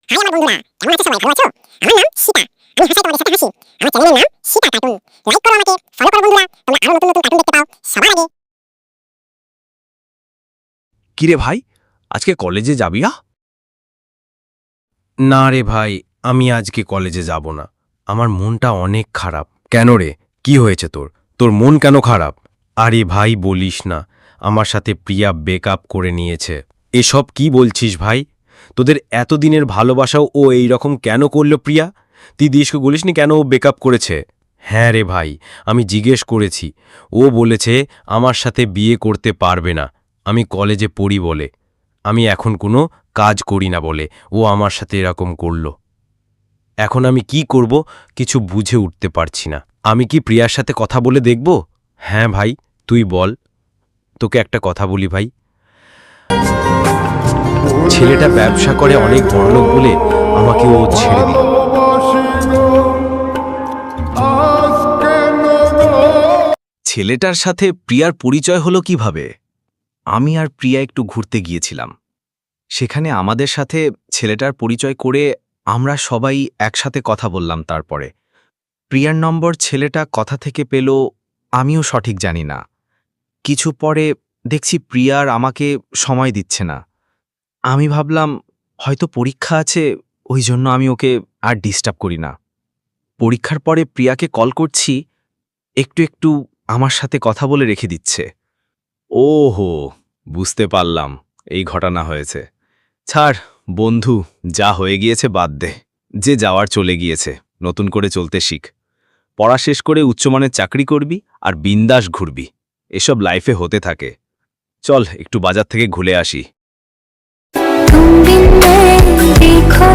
High আমার বন্ধুরা, কেমন আছো সবাই? ভালো আছো? আমার নাম সীতা। আমি হাসাই তোমাদের সাথে হাসি। আমার চ্যানেলের নাম সীতা কার্টুন। লাইক করো আমাকে, ফলো করো বন্ধুরা, তোমরা আরো নতুন নতুন কার্টুন দেখতে পাও সবার আগে। কিরে ভাই, আজকে কলেজে যাবি? না রে ভাই, আমি আজকে কলেজে যাব না। আমার মনটা অনেক খারাপ। কেন রে, কি হয়েছে তোর? তোর মন কেন খারাপ? আরে ভাই বলিস না, আমার সাথে প্রিয়া ব্রেকআপ করে নিয়েছে। এসব কি বলছিস ভাই? তোদের এতদিনের ভালোবাসাও ও এই রকম কেন করলো প্রিয়া? তুই দেশকে বলিসনি কেন ও ব্রেকআপ করেছে? হ্যাঁ রে ভাই, আমি জিজ্ঞেস করেছি। ও বলেছে আমার সাথে বিয়ে করতে পারবে না, আমি কলেজে পড়ি বলে, আমি এখন কোনো কাজ করি না বলে ও আমার সাথে এরকম করল। এখন আমি কি করব কিছু বুঝে উঠতে পারছি না। আমি কি প্রিয়ার সাথে কথা বলে দেখব? হ্যাঁ ভাই, তুই বল। তোকে একটা কথা বলি ভাই, ছেলেটা ব্যবসা করে অনেক বড়লোক বলে আমাকে ও ছেড়ে দিল। ছেলেটার সাথে প্রিয়ার পরিচয় হলো কিভাবে? আমি আর প্রিয়া একটু ঘুরতে গিয়েছিলাম, সেখানে আমাদের সাথে ছেলেটার পরিচয় করে আমরা সবাই একসাথে কথা বললাম। তারপরে প্রিয়ার নম্বর ছেলেটা কথা থেকে পেল, আমিও সঠিক জানি না। কিছু পরে দেখছি প্রিয়ার আমাকে সময় দিচ্ছে না। আমি ভাবলাম হয়তো পরীক্ষা আছে, ওই জন্য আমি ওকে আর ডিস্টার্ব করি না। পরীক্ষার পরে প্রিয়াকে কল করছি, একটু একটু আমার সাথে কথা বলে রেখে দিচ্ছে। ওহো, বুঝতে পারলাম এই ঘটনা হয়েছে। ছাড় বন্ধু, যা হয়ে গিয়েছে বাদ দে। যে যাওয়ার চলে গিয়েছে, নতুন করে চলতে শিখ। পড়া শেষ করে উচ্চমানের চাকরি করবি আর বিন্দাস ঘুরবি। এসব লাইফে হতে থাকে। চল একটু বাজার থেকে ঘুরে আসি। तुम बिन मैं देखो